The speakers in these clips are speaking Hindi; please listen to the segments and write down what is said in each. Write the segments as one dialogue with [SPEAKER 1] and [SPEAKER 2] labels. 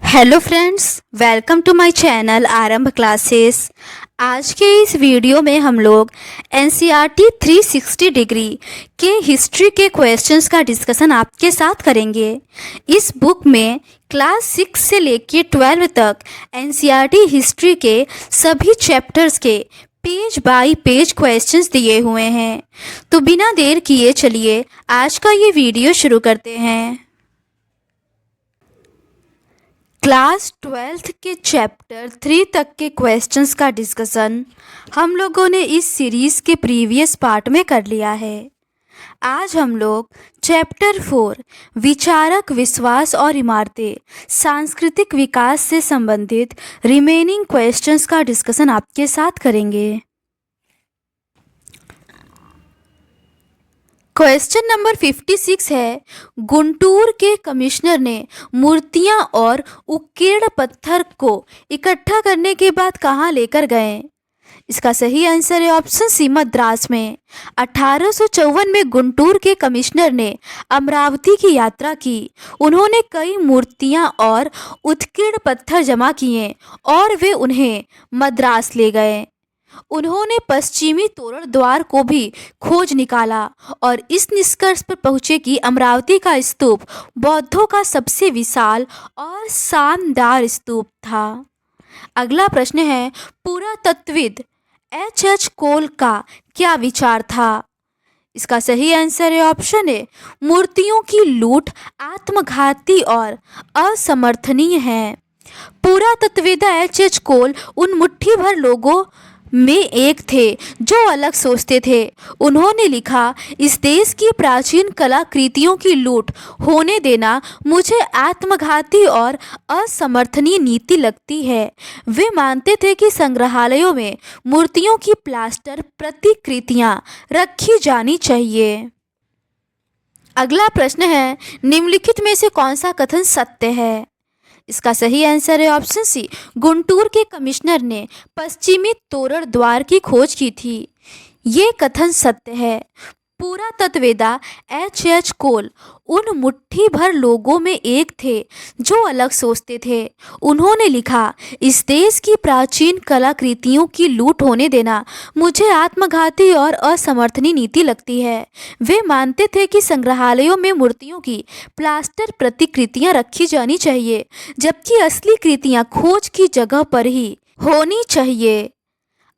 [SPEAKER 1] Hello friends, welcome to my channel Aarambh classes. आज के इस वीडियो में हम लोग एनसीईआरटी 360 डिग्री के हिस्ट्री के क्वेश्चंस का डिस्कशन आपके साथ करेंगे। इस बुक में क्लास 6 से लेकर 12 तक एनसीईआरटी हिस्ट्री के सभी चैप्टर्स के पेज बाय पेज क्वेश्चंस दिए हुए हैं। तो बिना देर किए चलिए आज का ये वीडियो शुरू करते हैं। क्लास 12th के चैप्टर 3 तक के क्वेश्चंस का डिस्कशन हम लोगों ने इस सीरीज़ के प्रीवियस पार्ट में कर लिया है। आज हम लोग चैप्टर 4 विचारक, विश्वास और इमारतें, सांस्कृतिक विकास से संबंधित रिमेनिंग क्वेश्चंस का डिस्कशन आपके साथ करेंगे। क्वेश्चन नंबर 56 है, गुंटूर के कमिश्नर ने मूर्तियां और उत्कीर्ण पत्थर को इकट्ठा करने के बाद कहां लेकर गए? इसका सही आंसर है ऑप्शन सी, मद्रास में। 1854 में गुंटूर के कमिश्नर ने अमरावती की यात्रा की। उन्होंने कई मूर्तियां और उत्कीर्ण पत्थर जमा किए और वे उन्हें मद्रास ले गए। उन्होंने पश्चिमी तोरण द्वार को भी खोज निकाला और इस निष्कर्ष पर पहुंचे कि अमरावती का स्तूप बौद्धों का सबसे विशाल और शानदार स्तूप था। अगला प्रश्न है, पुरातत्वविद एच कोल का क्या विचार था? इसका सही आंसर है ऑप्शन ए, मूर्तियों की लूट आत्मघाती और असमर्थनीय है। पुरातत्वविद एच कोल उन मुट्ठी भर लोगों में एक थे जो अलग सोचते थे। उन्होंने लिखा, इस देश की प्राचीन कलाकृतियों की लूट होने देना मुझे आत्मघाती और असमर्थनीय नीति लगती है। वे मानते थे कि संग्रहालयों में मूर्तियों की प्लास्टर प्रतिकृतियां रखी जानी चाहिए। अगला प्रश्न है, निम्नलिखित में से कौन सा कथन सत्य है? इसका सही आंसर है ऑप्शन सी, गुंटूर के कमिश्नर ने पश्चिमी तोरण द्वार की खोज की थी। ये कथन सत्य है। पुरातत्ववेदा एच कोल उन मुट्ठी भर लोगों में एक थे जो अलग सोचते थे। उन्होंने लिखा, इस देश की प्राचीन कलाकृतियों की लूट होने देना मुझे आत्मघाती और असमर्थनीय नीति लगती है। वे मानते थे कि संग्रहालयों में मूर्तियों की प्लास्टर प्रतिकृतियां रखी जानी चाहिए, जबकि असली कृतियां खोज की जगह पर ही होनी चाहिए।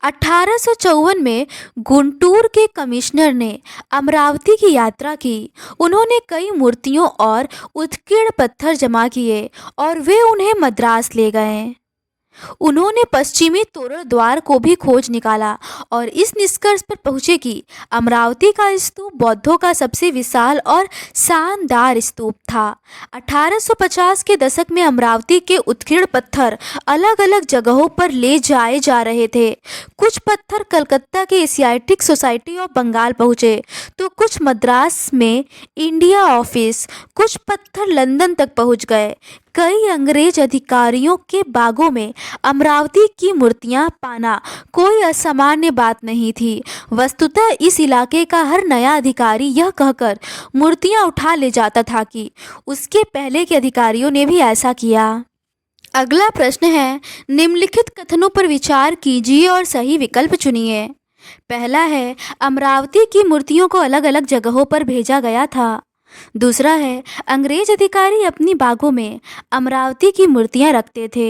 [SPEAKER 1] 1854 में गुंटूर के कमिश्नर ने अमरावती की यात्रा की। उन्होंने कई मूर्तियों और उत्कीर्ण पत्थर जमा किए और वे उन्हें मद्रास ले गए। उन्होंने पश्चिमी तोरण द्वार को भी खोज निकाला और इस निष्कर्ष पर पहुंचे कि अमरावती का स्तूप बौद्धों का सबसे विशाल और शानदार स्तूप था। 1850 के दशक में अमरावती के उत्कीर्ण पत्थर अलग अलग जगहों पर ले जाए जा रहे थे। कुछ पत्थर कलकत्ता के एशियाटिक सोसाइटी ऑफ बंगाल पहुंचे तो कुछ मद्रास में इंडिया ऑफिस, कुछ पत्थर लंदन तक पहुंच गए। कई अंग्रेज अधिकारियों के बागों में अमरावती की मूर्तियां पाना कोई असामान्य बात नहीं थी। वस्तुतः इस इलाके का हर नया अधिकारी यह कहकर मूर्तियां उठा ले जाता था कि उसके पहले के अधिकारियों ने भी ऐसा किया। अगला प्रश्न है, निम्नलिखित कथनों पर विचार कीजिए और सही विकल्प चुनिए। पहला है, अमरावती की मूर्तियों को अलग अलग जगहों पर भेजा गया था। दूसरा है, अंग्रेज अधिकारी अपनी बागों में अमरावती की मूर्तियां रखते थे।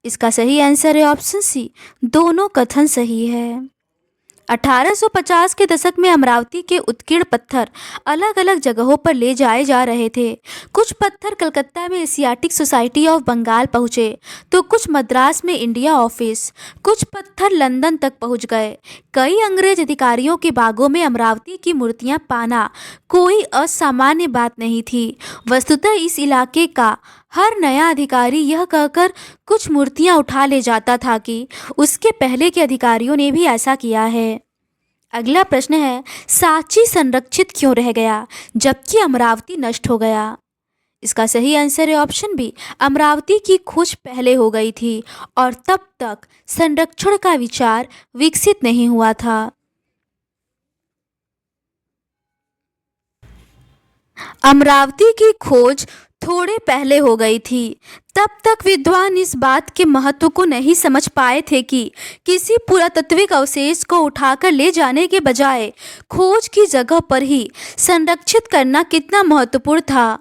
[SPEAKER 1] इसका सही आंसर है ऑप्शन सी, दोनों कथन सही है। 1850 के दशक में अमरावती के उत्कीर्ण पत्थर अलग अलग जगहों पर ले जाए जा रहे थे। कुछ पत्थर कलकत्ता में एशियाटिक सोसाइटी ऑफ बंगाल पहुंचे तो कुछ मद्रास में इंडिया ऑफिस, कुछ पत्थर लंदन तक पहुंच गए। कई अंग्रेज अधिकारियों के बागों में अमरावती की मूर्तियां पाना कोई असामान्य बात नहीं थी। वस्तुतः इस इलाके का हर नया अधिकारी यह कहकर कुछ मूर्तियां उठा ले जाता था कि उसके पहले के अधिकारियों ने भी ऐसा किया है। अगला प्रश्न है, सांची संरक्षित क्यों रह गया जबकि अमरावती नष्ट हो गया? इसका सही आंसर है ऑप्शन बी, अमरावती की खोज पहले हो गई थी और तब तक संरक्षण का विचार विकसित नहीं हुआ था। अमरावती की खोज थोड़े पहले हो गई थी। तब तक विद्वान इस बात के महत्व को नहीं समझ पाए थे कि किसी पुरातात्विक अवशेष को उठाकर ले जाने के बजाय खोज की जगह पर ही संरक्षित करना कितना महत्वपूर्ण था।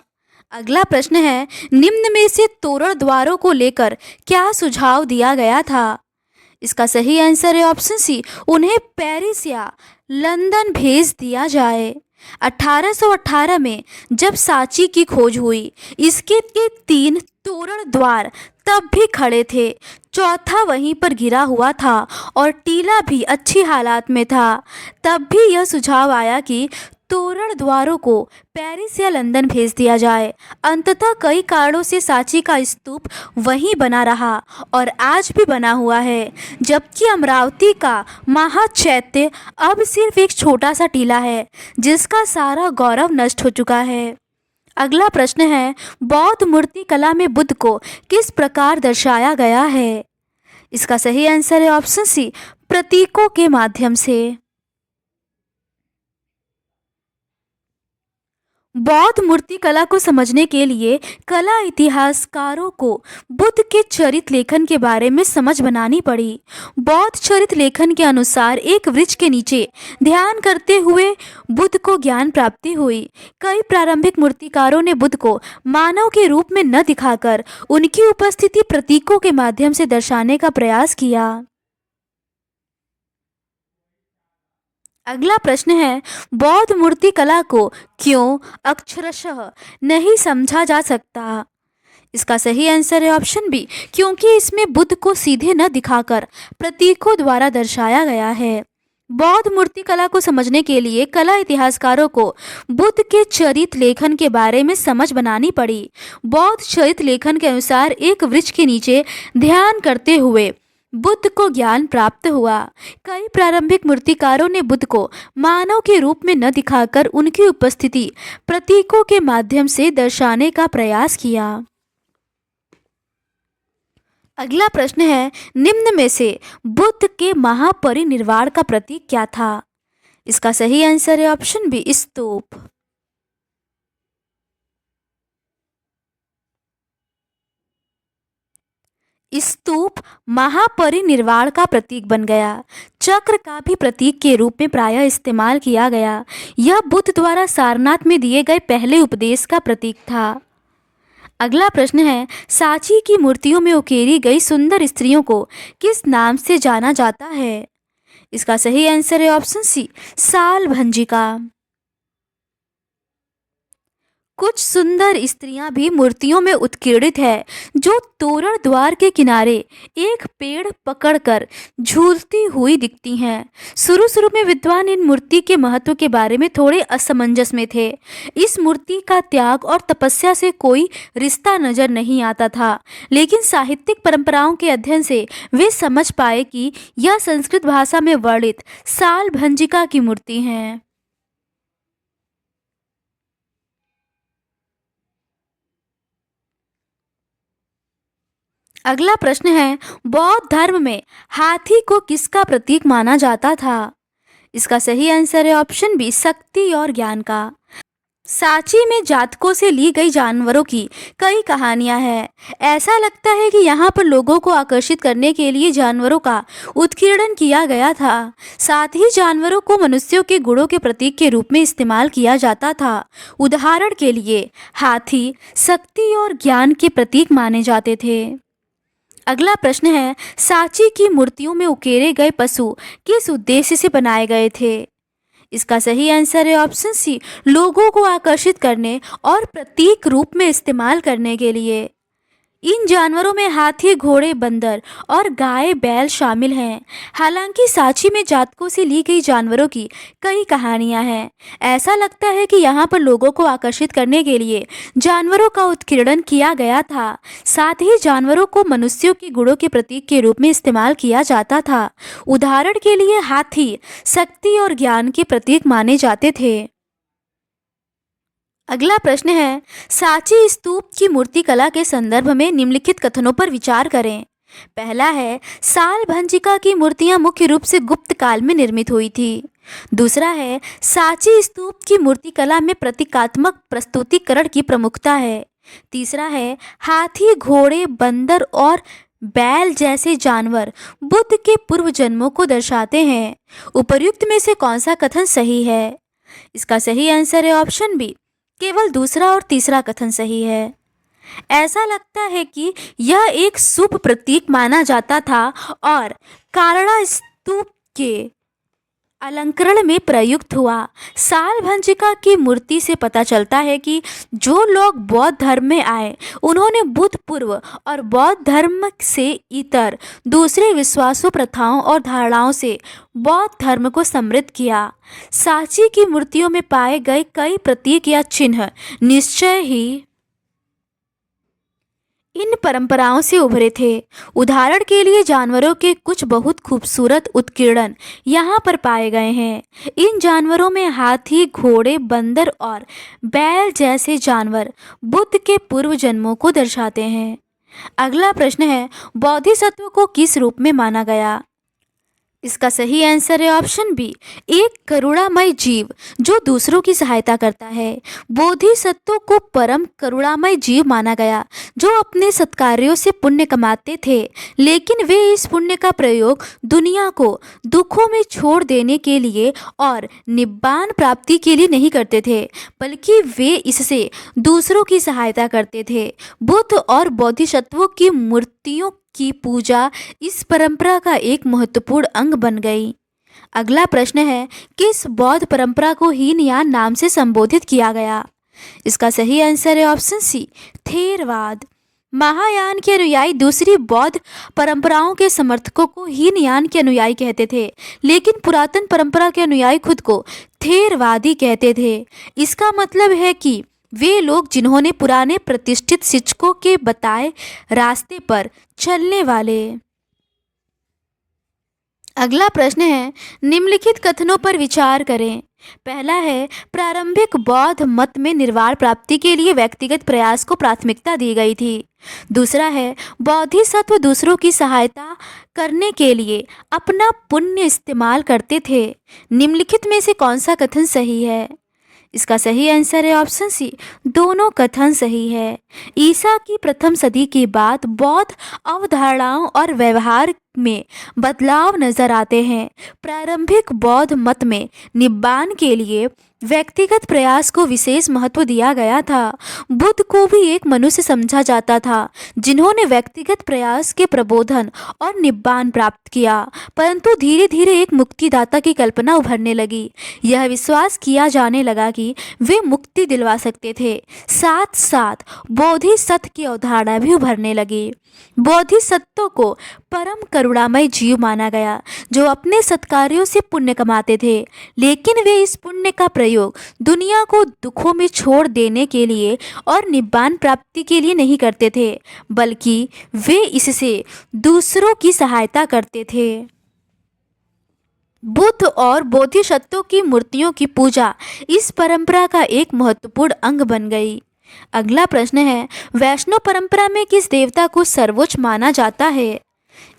[SPEAKER 1] अगला प्रश्न है, निम्न में से तोरण द्वारों को लेकर क्या सुझाव दिया गया था? इसका सही आंसर है ऑप्शन सी, उन्हें पेरिस या लंदन भेज दिया जाए। 1818 में जब सांची की खोज हुई, इसके के 3 तोरण द्वार तब भी खड़े थे, चौथा वहीं पर गिरा हुआ था और टीला भी अच्छी हालात में था। तब भी यह सुझाव आया कि तोरण द्वारों को पेरिस या लंदन भेज दिया जाए। अंततः कई कारणों से सांची का स्तूप वहीं बना रहा और आज भी बना हुआ है, जबकि अमरावती का महाचैत्य अब सिर्फ एक छोटा सा टीला है जिसका सारा गौरव नष्ट हो चुका है। अगला प्रश्न है, बौद्ध मूर्ति कला में बुद्ध को किस प्रकार दर्शाया गया है? इसका सही आंसर है ऑप्शन सी, प्रतीकों के माध्यम से। बौद्ध मूर्ति कला को समझने के लिए कला इतिहासकारों को बुद्ध के चरित्र लेखन के बारे में समझ बनानी पड़ी। बौद्ध चरित्र लेखन के अनुसार एक वृक्ष के नीचे ध्यान करते हुए बुद्ध को ज्ञान प्राप्ति हुई। कई प्रारंभिक मूर्तिकारों ने बुद्ध को मानव के रूप में न दिखाकर उनकी उपस्थिति प्रतीकों के माध्यम से दर्शाने का प्रयास किया। अगला प्रश्न है, बौद्ध मूर्ति कला को क्यों अक्षरशः नहीं समझा जा सकता? इसका सही आंसर है ऑप्शन बी, क्योंकि इसमें बुद्ध को सीधे न दिखाकर प्रतीकों द्वारा दर्शाया गया है। बौद्ध मूर्ति कला को समझने के लिए कला इतिहासकारों को बुद्ध के चरित्र लेखन के बारे में समझ बनानी पड़ी। बौद्ध चरित्र लेखन के अनुसार एक वृक्ष के नीचे ध्यान करते हुए बुद्ध को ज्ञान प्राप्त हुआ। कई प्रारंभिक मूर्तिकारों ने बुद्ध को मानव के रूप में न दिखाकर उनकी उपस्थिति प्रतीकों के माध्यम से दर्शाने का प्रयास किया। अगला प्रश्न है, निम्न में से बुद्ध के महापरिनिर्वाण का प्रतीक क्या था? इसका सही आंसर है ऑप्शन बी, स्तूप। स्तूप महापरिनिर्वाण का प्रतीक बन गया। चक्र का भी प्रतीक के रूप में प्रायः इस्तेमाल किया गया। यह बुद्ध द्वारा सारनाथ में दिए गए पहले उपदेश का प्रतीक था। अगला प्रश्न है, सांची की मूर्तियों में उकेरी गई सुंदर स्त्रियों को किस नाम से जाना जाता है? इसका सही आंसर है ऑप्शन सी, साल भंजिका। कुछ सुंदर स्त्रियां भी मूर्तियों में उत्कीर्णित है, जो तोरण द्वार के किनारे एक पेड़ पकड़कर झूलती हुई दिखती हैं। शुरू में विद्वान इन मूर्ति के महत्व के बारे में थोड़े असमंजस में थे। इस मूर्ति का त्याग और तपस्या से कोई रिश्ता नजर नहीं आता था, लेकिन साहित्यिक परंपराओं के अध्ययन से वे समझ पाए कि यह संस्कृत भाषा में वर्णित साल भंजिका की मूर्ति है। अगला प्रश्न है, बौद्ध धर्म में हाथी को किसका प्रतीक माना जाता था? इसका सही आंसर है ऑप्शन बी, शक्ति और ज्ञान का। सांची में जातकों से ली गई जानवरों की कई कहानियां हैं। ऐसा लगता है कि यहाँ पर लोगों को आकर्षित करने के लिए जानवरों का उत्कीर्णन किया गया था। साथ ही जानवरों को मनुष्यों के गुणों के प्रतीक के रूप में इस्तेमाल किया जाता था। उदाहरण के लिए हाथी शक्ति और ज्ञान के प्रतीक माने जाते थे। अगला प्रश्न है, सांची की मूर्तियों में उकेरे गए पशु किस उद्देश्य से बनाए गए थे? इसका सही आंसर है ऑप्शन सी, लोगों को आकर्षित करने और प्रतीक रूप में इस्तेमाल करने के लिए। इन जानवरों में हाथी, घोड़े, बंदर और गाय, बैल शामिल हैं। हालांकि सांची में जातकों से ली गई जानवरों की कई कहानियां हैं। ऐसा लगता है कि यहाँ पर लोगों को आकर्षित करने के लिए जानवरों का उत्कीर्णन किया गया था। साथ ही जानवरों को मनुष्यों के गुणों के प्रतीक के रूप में इस्तेमाल किया जाता था। उदाहरण के लिए हाथी शक्ति और ज्ञान के प्रतीक माने जाते थे। अगला प्रश्न है, सांची स्तूप की मूर्ति कला के संदर्भ में निम्नलिखित कथनों पर विचार करें। पहला है, साल भंजिका की मूर्तियां मुख्य रूप से गुप्त काल में निर्मित हुई थी। दूसरा है, सांची स्तूप की मूर्ति कला में प्रतीकात्मक प्रस्तुतिकरण की प्रमुखता है। तीसरा है हाथी, घोड़े, बंदर और बैल जैसे जानवर बुद्ध के पूर्व जन्मों को दर्शाते हैं। उपर्युक्त में से कौन सा कथन सही है? इसका सही आंसर है ऑप्शन बी, केवल दूसरा और तीसरा कथन सही है। ऐसा लगता है कि यह एक शुभ प्रतीक माना जाता था और कारड़ा स्तूप के अलंकरण में प्रयुक्त हुआ। सालभंजिका की मूर्ति से पता चलता है कि जो लोग बौद्ध धर्म में आए उन्होंने बुद्ध पूर्व और बौद्ध धर्म से इतर दूसरे विश्वासों, प्रथाओं और धारणाओं से बौद्ध धर्म को समृद्ध किया। सांची की मूर्तियों में पाए गए कई प्रतीक या चिन्ह निश्चय ही इन परंपराओं से उभरे थे। उदाहरण के लिए जानवरों के कुछ बहुत खूबसूरत उत्कीर्णन यहाँ पर पाए गए हैं। इन जानवरों में हाथी, घोड़े, बंदर और बैल जैसे जानवर बुद्ध के पूर्व जन्मों को दर्शाते हैं। अगला प्रश्न है, बोधिसत्व को किस रूप में माना गया? इसका सही आंसर है ऑप्शन बी, एक करुणामय जीव जो दूसरों की सहायता करता है। बोधिसत्वों को परम करुणामय जीव माना गया जो अपने सत्कार्यों से पुण्य कमाते थे, लेकिन वे इस पुण्य का प्रयोग दुनिया को दुखों में छोड़ देने के लिए और निब्बान प्राप्ति के लिए नहीं करते थे, बल्कि वे इससे दूसरों की सहायता करते थे। बुद्ध और बोधिसत्वों की मूर्तियों की पूजा इस परंपरा का एक महत्वपूर्ण अंग बन गई। अगला प्रश्न है, किस बौद्ध परंपरा को हीनयान नाम से संबोधित किया गया? इसका सही आंसर है ऑप्शन सी, थेरवाद। महायान के अनुयायी दूसरी बौद्ध परंपराओं के समर्थकों को हीनयान के अनुयायी कहते थे, लेकिन पुरातन परंपरा के अनुयायी खुद को थेरवादी कहते थे। इसका मतलब है कि वे लोग जिन्होंने पुराने प्रतिष्ठित शिक्षकों के बताए रास्ते पर चलने वाले। अगला प्रश्न है, निम्नलिखित कथनों पर विचार करें। पहला है, प्रारंभिक बौद्ध मत में निर्वाण प्राप्ति के लिए व्यक्तिगत प्रयास को प्राथमिकता दी गई थी। दूसरा है, बोधिसत्व दूसरों की सहायता करने के लिए अपना पुण्य इस्तेमाल करते थे। निम्नलिखित में से कौन सा कथन सही है? इसका सही आंसर है ऑप्शन सी, दोनों कथन सही है। ईसा की प्रथम सदी के बाद बौद्ध अवधारणाओं और व्यवहार में बदलाव नजर आते हैं। प्रारंभिक बौद्ध मत में निब्बान के लिए व्यक्तिगत प्रयास को विशेष महत्व दिया गया था। बुद्ध को भी एक मनुष्य समझा जाता था जिन्होंने व्यक्तिगत प्रयास के प्रबोधन और निब्बान प्राप्त किया, परंतु धीरे धीरे एक मुक्तिदाता की कल्पना उभरने लगी। यह विश्वास किया जाने लगा कि वे मुक्ति दिलवा सकते थे। साथ साथ बोधिसत्व की अवधारणा भी उभरने लगी। बोधिसत्वों को परम करुणामय जीव माना गया जो अपने सत्कार्यों से पुण्य कमाते थे, लेकिन वे इस पुण्य का प्रयोग दुनिया को दुखों में छोड़ देने के लिए और निब्बान प्राप्ति के लिए नहीं करते थे, बल्कि वे इससे दूसरों की सहायता करते थे। बुद्ध और बोधिसत्वों की मूर्तियों की पूजा इस परंपरा का एक महत्वपूर्ण अंग बन गई। अगला प्रश्न है, वैष्णव परंपरा में किस देवता को सर्वोच्च माना जाता है?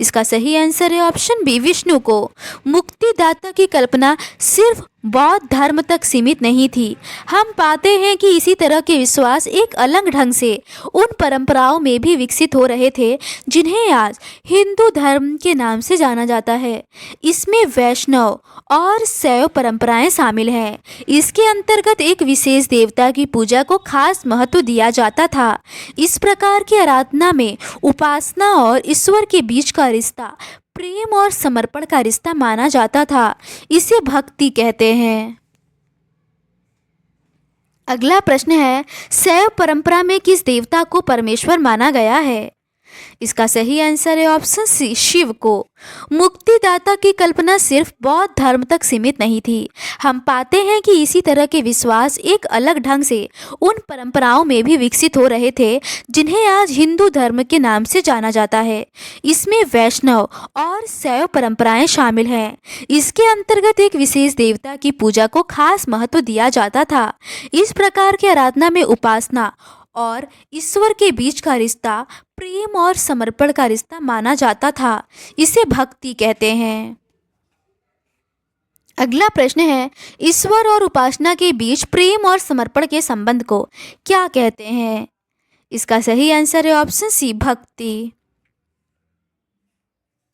[SPEAKER 1] इसका सही आंसर है ऑप्शन बी, विष्णु को। मुक्तिदाता की कल्पना सिर्फ बौद्ध धर्म तक सीमित नहीं थी। हम पाते हैं कि इसी तरह के विश्वास एक अलग ढंग से उन परंपराओं में भी विकसित हो रहे थे जिन्हें आज हिंदू धर्म के नाम से जाना जाता है। इसमें वैष्णव और शैव परंपराएं शामिल हैं। इसके अंतर्गत एक विशेष देवता की पूजा को खास महत्व दिया जाता था। इस प्रकार की आराधना में उपासना और ईश्वर के बीच का रिश्ता प्रेम और समर्पण का रिश्ता माना जाता था। इसे भक्ति कहते हैं। अगला प्रश्न है, शैव परंपरा में किस देवता को परमेश्वर माना गया है? इसका सही आंसर है ऑप्शन सी, शिव को। मुक्तिदाता की कल्पना सिर्फ बौद्ध धर्म तक सीमित नहीं थी। हम पाते हैं कि इसी तरह के विश्वास एक अलग ढंग से उन परंपराओं में भी विकसित हो रहे थे जिन्हें आज हिंदू धर्म के नाम से जाना जाता है। इसमें वैष्णव और शैव परंपराएं शामिल हैं। इसके अंतर्गत एक विशेष देवता की पूजा को खास महत्व दिया जाता था। इस प्रकार की आराधना में उपासना और ईश्वर के बीच का रिश्ता प्रेम और समर्पण का रिश्ता माना जाता था। इसे भक्ति कहते हैं। अगला प्रश्न है, ईश्वर और उपासना के बीच प्रेम और समर्पण के संबंध को क्या कहते हैं? इसका सही आंसर है ऑप्शन सी, भक्ति।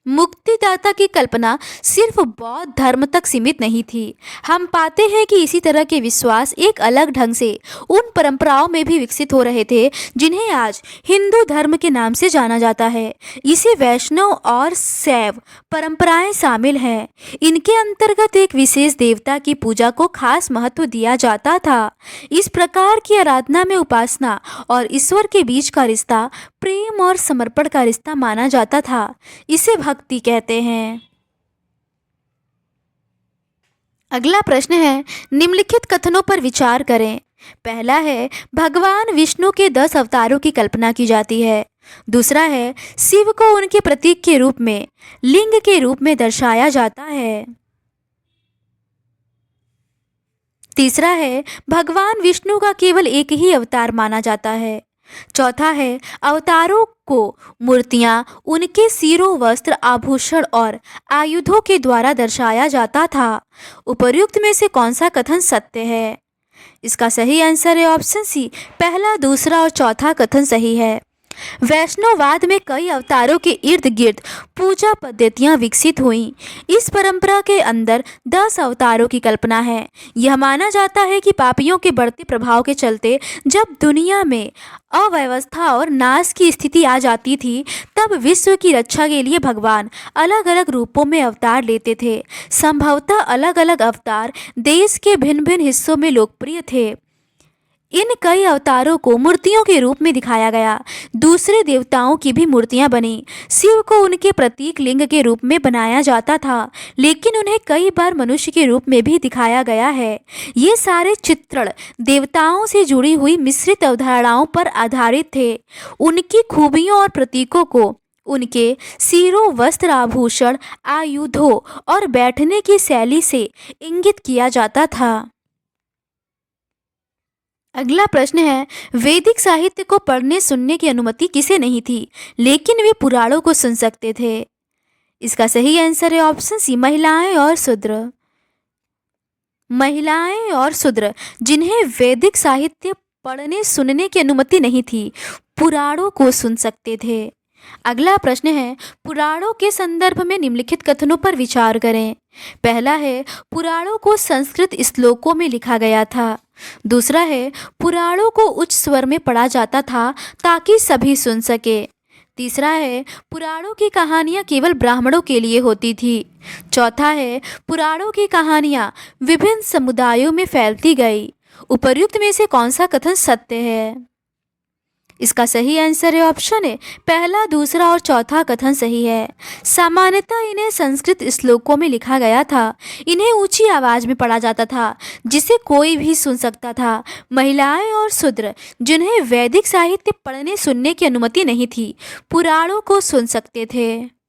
[SPEAKER 1] मुक्तिदाता की कल्पना सिर्फ बौद्ध धर्म तक सीमित नहीं थी। हम पाते हैं कि इसी तरह के विश्वास एक अलग ढंग से उन परंपराओं में भी विकसित हो रहे थे जिन्हें आज हिंदू धर्म के नाम से जाना जाता है। इसी वैष्णव और शैव परंपराएं शामिल हैं। इनके अंतर्गत एक विशेष देवता की पूजा को खास महत्व दिया जाता था। इस प्रकार की आराधना में उपासना और ईश्वर के बीच का रिश्ता प्रेम और समर्पण का रिश्ता माना जाता था। इसे भक्ति कहते हैं। अगला प्रश्न है, निम्नलिखित कथनों पर विचार करें। पहला है, भगवान विष्णु के 10 अवतारों की कल्पना की जाती है। दूसरा है, शिव को उनके प्रतीक के रूप में लिंग के रूप में दर्शाया जाता है। तीसरा है, भगवान विष्णु का केवल एक ही अवतार माना जाता है। चौथा है, अवतारों को मूर्तियां उनके सिरों, वस्त्र, आभूषण और आयुधों के द्वारा दर्शाया जाता था। उपर्युक्त में से कौन सा कथन सत्य है? इसका सही आंसर है ऑप्शन सी, पहला, दूसरा और चौथा कथन सही है। वैष्णववाद में कई अवतारों के इर्द गिर्द पूजा पद्धतियां विकसित हुईं। इस परंपरा के अंदर 10 अवतारों की कल्पना है। यह माना जाता है कि पापियों के बढ़ते प्रभाव के चलते जब दुनिया में अव्यवस्था और नाश की स्थिति आ जाती थी, तब विश्व की रक्षा के लिए भगवान अलग अलग रूपों में अवतार लेते थे। संभवतः अलग अलग अवतार देश के भिन्न भिन्न हिस्सों में लोकप्रिय थे। इन कई अवतारों को मूर्तियों के रूप में दिखाया गया। दूसरे देवताओं की भी मूर्तियां बनी। शिव को उनके प्रतीक लिंग के रूप में बनाया जाता था, लेकिन उन्हें कई बार मनुष्य के रूप में भी दिखाया गया है। ये सारे चित्रण देवताओं से जुड़ी हुई मिश्रित अवधारणाओं पर आधारित थे। उनकी खूबियों और प्रतीकों को उनके सिरों, वस्त्र, आभूषण, आयुधों और बैठने की शैली से इंगित किया जाता था। अगला प्रश्न है, वैदिक साहित्य को पढ़ने सुनने की अनुमति किसे नहीं थी, लेकिन वे पुराणों को सुन सकते थे? इसका सही आंसर है ऑप्शन सी, महिलाएं और शूद्र। महिलाएं और शूद्र जिन्हें वैदिक साहित्य पढ़ने सुनने की अनुमति नहीं थी, पुराणों को सुन सकते थे। अगला प्रश्न है, पुराणों के संदर्भ में निम्नलिखित कथनों पर विचार करें। पहला है, पुराणों को संस्कृत श्लोकों में लिखा गया था। दूसरा है, पुराणों को उच्च स्वर में पढ़ा जाता था ताकि सभी सुन सके। तीसरा है, पुराणों की कहानियाँ केवल ब्राह्मणों के लिए होती थी। चौथा है, पुराणों की कहानियाँ विभिन्न समुदायों में फैलती गई। उपर्युक्त में से कौन सा कथन सत्य है? इसका सही आंसर है ऑप्शन है, पहला, दूसरा और चौथा कथन सही है। सामान्यतः इन्हें संस्कृत श्लोकों में लिखा गया था। इन्हें ऊंची आवाज में पढ़ा जाता था जिसे कोई भी सुन सकता था। महिलाएं और शूद्र जिन्हें वैदिक साहित्य पढ़ने सुनने की अनुमति नहीं थी, पुराणों को सुन सकते थे।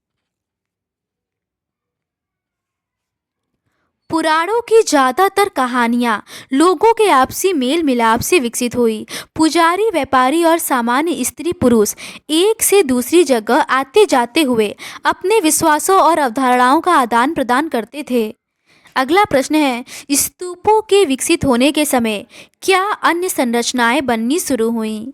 [SPEAKER 1] पुराणों की ज़्यादातर कहानियाँ लोगों के आपसी मेल मिलाप से विकसित हुई। पुजारी, व्यापारी और सामान्य स्त्री पुरुष एक से दूसरी जगह आते जाते हुए अपने विश्वासों और अवधारणाओं का आदान प्रदान करते थे। अगला प्रश्न है, स्तूपों के विकसित होने के समय क्या अन्य संरचनाएं बननी शुरू हुईं?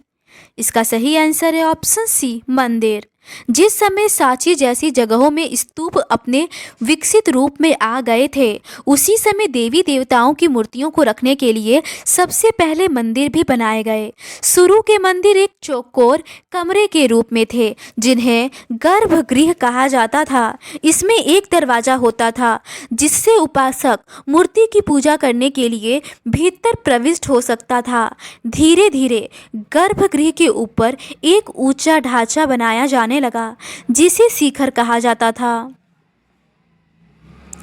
[SPEAKER 1] इसका सही आंसर है ऑप्शन सी, मंदिर। जिस समय सांची जैसी जगहों में स्तूप अपने विकसित रूप में आ गए थे, उसी समय देवी देवताओं की मूर्तियों को रखने के लिए सबसे पहले मंदिर भी बनाए गए। शुरू के मंदिर एक चौकोर कमरे के रूप में थे जिन्हें गर्भगृह कहा जाता था। इसमें एक दरवाजा होता था जिससे उपासक मूर्ति की पूजा करने के लिए भीतर प्रविष्ट हो सकता था। धीरे धीरे गर्भगृह के ऊपर एक ऊंचा ढांचा बनाया जाने लगा जिसे शिखर कहा जाता था।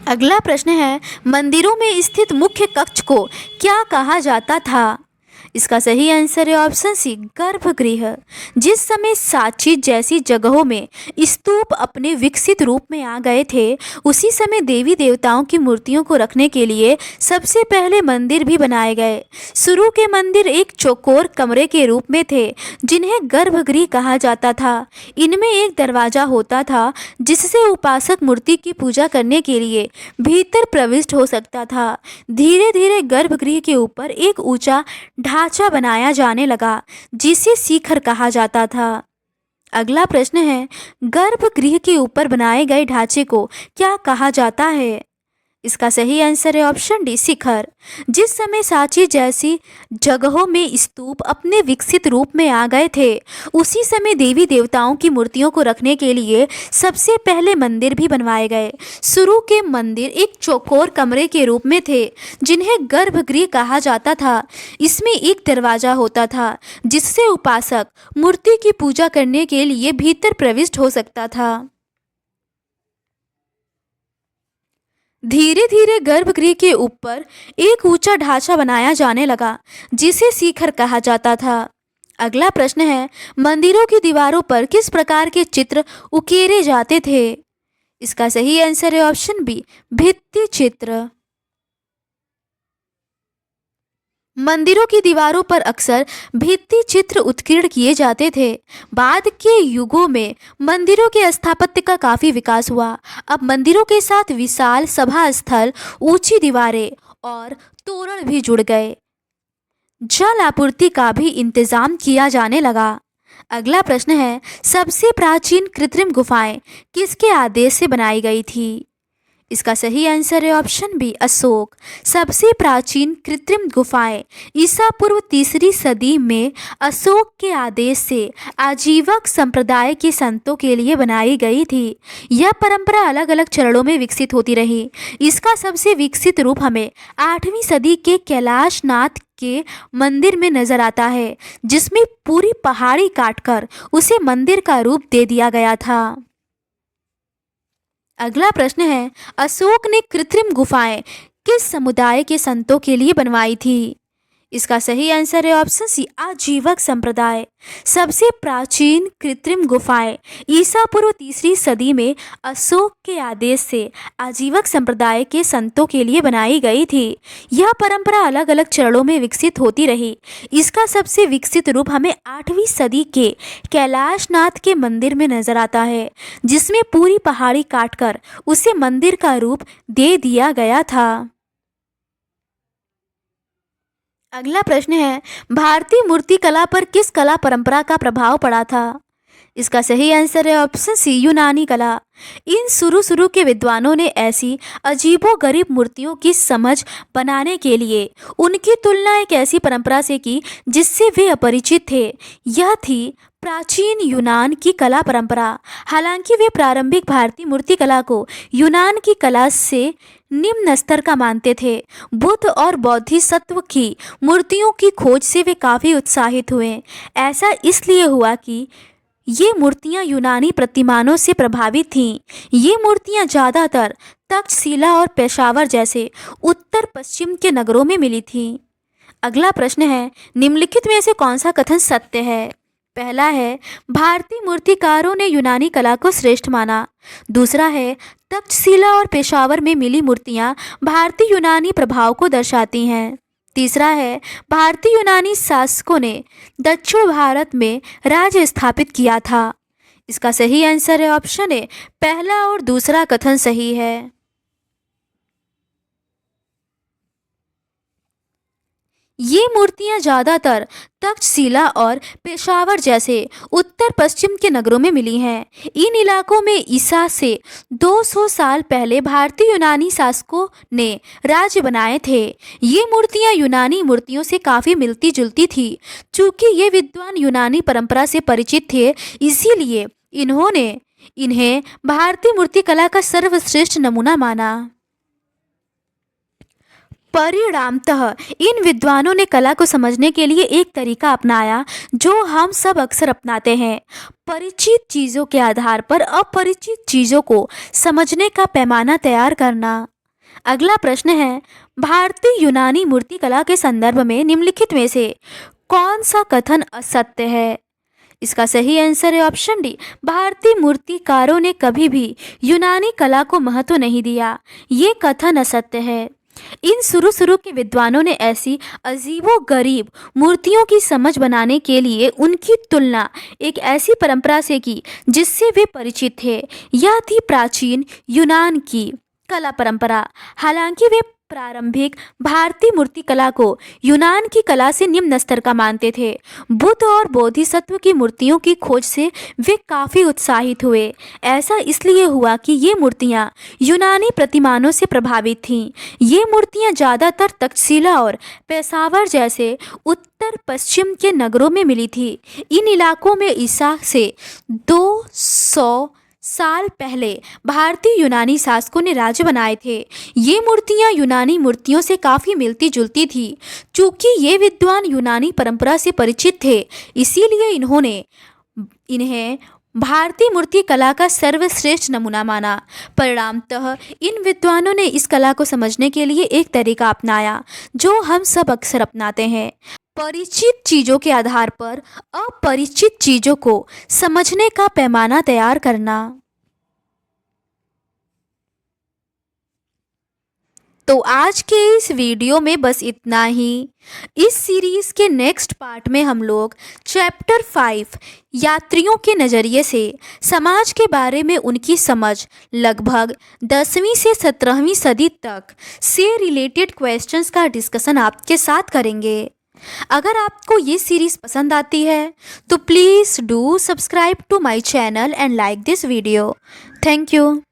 [SPEAKER 1] अगला प्रश्न है, मंदिरों में स्थित मुख्य कक्ष को क्या कहा जाता था? इसका सही आंसर है ऑप्शन सी, गर्भगृह। जिस समय सांची जैसी जगहों में स्तूप अपने विकसित रूप में आ गए थे, उसी समय देवी देवताओं की मूर्तियों को रखने के लिए सबसे पहले मंदिर भी बनाए गए। शुरू के मंदिर एक चौकोर कमरे के रूप में थे जिन्हें गर्भगृह कहा जाता था। इनमें एक दरवाजा होता था जिससे उपासक मूर्ति की पूजा करने के लिए भीतर प्रविष्ट हो सकता था। धीरे धीरे गर्भगृह के ऊपर एक ऊंचा ढांचा ढांचा बनाया जाने लगा जिसे शिखर कहा जाता था। अगला प्रश्न है, गर्भगृह के ऊपर बनाए गए ढांचे को क्या कहा जाता है? इसका सही आंसर है ऑप्शन डी, शिखर। जिस समय सांची जैसी जगहों में स्तूप अपने विकसित रूप में आ गए थे, उसी समय देवी देवताओं की मूर्तियों को रखने के लिए सबसे पहले मंदिर भी बनवाए गए। शुरू के मंदिर एक चौकोर कमरे के रूप में थे जिन्हें गर्भगृह कहा जाता था। इसमें एक दरवाजा होता था जिससे उपासक मूर्ति की पूजा करने के लिए भीतर प्रविष्ट हो सकता था। धीरे धीरे गर्भगृह के ऊपर एक ऊंचा ढांचा बनाया जाने लगा जिसे शिखर कहा जाता था। अगला प्रश्न है, मंदिरों की दीवारों पर किस प्रकार के चित्र उकेरे जाते थे? इसका सही आंसर है ऑप्शन बी, भित्ति चित्र। मंदिरों की दीवारों पर अक्सर भित्ति चित्र उत्कीर्ण किए जाते थे। बाद के युगों में मंदिरों के स्थापत्य का काफ़ी विकास हुआ। अब मंदिरों के साथ विशाल सभा स्थल, ऊंची दीवारें और तोरण भी जुड़ गए। जल आपूर्ति का भी इंतजाम किया जाने लगा। अगला प्रश्न है, सबसे प्राचीन कृत्रिम गुफाएं किसके आदेश से बनाई गई थी? इसका सही आंसर है ऑप्शन बी, अशोक। सबसे प्राचीन कृत्रिम गुफाएं ईसा पूर्व 3री सदी में अशोक के आदेश से आजीवक संप्रदाय के संतों के लिए बनाई गई थी। यह परंपरा अलग अलग चरणों में विकसित होती रही। इसका सबसे विकसित रूप हमें 8वीं सदी के कैलाशनाथ के मंदिर में नजर आता है, जिसमें पूरी पहाड़ी काटकर उसे मंदिर का रूप दे दिया गया था। अगला प्रश्न है, अशोक ने कृत्रिम गुफाएं किस समुदाय के संतों के लिए बनवाई थी? इसका सही आंसर है ऑप्शन सी, आजीवक संप्रदाय। सबसे प्राचीन कृत्रिम गुफाएं ईसा पूर्व 3री सदी में अशोक के आदेश से आजीवक संप्रदाय के संतों के लिए बनाई गई थी। यह परंपरा अलग अलग चरणों में विकसित होती रही। इसका सबसे विकसित रूप हमें 8वीं सदी के कैलाशनाथ के मंदिर में नजर आता है, जिसमें पूरी पहाड़ी काटकर उसे मंदिर का रूप दे दिया गया था। अगला प्रश्न है, भारतीय मूर्ति कला पर किस कला परंपरा का प्रभाव पड़ा था? इसका सही आंसर है ऑप्शन सी, यूनानी कला। इन शुरू के विद्वानों ने ऐसी अजीबोगरीब मूर्तियों की समझ बनाने के लिए उनकी तुलना एक ऐसी परंपरा से की जिससे वे अपरिचित थे। यह थी प्राचीन यूनान की कला परंपरा। हालांकि वे प्रारंभिक भारतीय मूर्ति कला को यूनान की कला से निम्न स्तर का मानते थे। बुद्ध और बोधिसत्व की मूर्तियों की खोज से वे काफ़ी उत्साहित हुए। ऐसा इसलिए हुआ कि ये मूर्तियाँ यूनानी प्रतिमानों से प्रभावित थीं। ये मूर्तियाँ ज़्यादातर तक्षशिला और पेशावर जैसे उत्तर पश्चिम के नगरों में मिली थीं। अगला प्रश्न है, निम्नलिखित में से कौन सा कथन सत्य है? पहला है, भारतीय मूर्तिकारों ने यूनानी कला को श्रेष्ठ माना। दूसरा है, तक्षशिला और पेशावर में मिली मूर्तियाँ भारतीय यूनानी प्रभाव को दर्शाती हैं। तीसरा है, भारतीय यूनानी शासकों ने दक्षिण भारत में राज्य स्थापित किया था। इसका सही आंसर है ऑप्शन ए, पहला और दूसरा कथन सही है। ये मूर्तियां ज़्यादातर तक्षशिला और पेशावर जैसे उत्तर पश्चिम के नगरों में मिली हैं। इन इलाकों में ईसा से 200 साल पहले भारतीय यूनानी शासकों ने राज्य बनाए थे। ये मूर्तियां यूनानी मूर्तियों से काफ़ी मिलती जुलती थी। चूँकि ये विद्वान यूनानी परंपरा से परिचित थे, इसीलिए इन्होंने इन्हें भारतीय मूर्तिकला का सर्वश्रेष्ठ नमूना माना। परिणामतः इन विद्वानों ने कला को समझने के लिए एक तरीका अपनाया जो हम सब अक्सर अपनाते हैं, परिचित चीज़ों के आधार पर अपरिचित चीज़ों को समझने का पैमाना तैयार करना। अगला प्रश्न है, भारतीय यूनानी मूर्तिकला के संदर्भ में निम्नलिखित में से कौन सा कथन असत्य है? इसका सही आंसर है ऑप्शन डी, भारतीय मूर्तिकारों ने कभी भी यूनानी कला को महत्व नहीं दिया। ये कथन असत्य है। इन शुरू के विद्वानों ने ऐसी अजीबोगरीब मूर्तियों की समझ बनाने के लिए उनकी तुलना एक ऐसी परंपरा से की जिससे वे परिचित थे। यह थी प्राचीन यूनान की कला परंपरा। हालांकि वे प्रारंभिक भारतीय मूर्तिकला को यूनान की कला से निम्न स्तर का मानते थे। बुद्ध और बोधिसत्व की मूर्तियों की खोज से वे काफ़ी उत्साहित हुए। ऐसा इसलिए हुआ कि ये मूर्तियाँ यूनानी प्रतिमानों से प्रभावित थीं। ये मूर्तियाँ ज़्यादातर तक्षशिला और पेशावर जैसे उत्तर पश्चिम के नगरों में मिली थी। इन इलाकों में ईसा से 200 साल पहले भारतीय यूनानी शासकों ने राज्य बनाए थे। ये मूर्तियाँ यूनानी मूर्तियों से काफ़ी मिलती जुलती थी। चूँकि ये विद्वान यूनानी परंपरा से परिचित थे, इसीलिए इन्हें भारतीय मूर्ति कला का सर्वश्रेष्ठ नमूना माना। परिणामतः इन विद्वानों ने इस कला को समझने के लिए एक तरीका अपनाया जो हम सब अक्सर अपनाते हैं, परिचित चीज़ों के आधार पर अपरिचित चीज़ों को समझने का पैमाना तैयार करना। तो आज के इस वीडियो में बस इतना ही। इस सीरीज़ के नेक्स्ट पार्ट में हम लोग चैप्टर 5 यात्रियों के नज़रिए से समाज के बारे में उनकी समझ लगभग 10वीं से 17वीं सदी तक से रिलेटेड क्वेश्चंस का डिस्कशन आपके साथ करेंगे। अगर आपको ये सीरीज़ पसंद आती है तो please do subscribe to my channel and like this video. Thank you.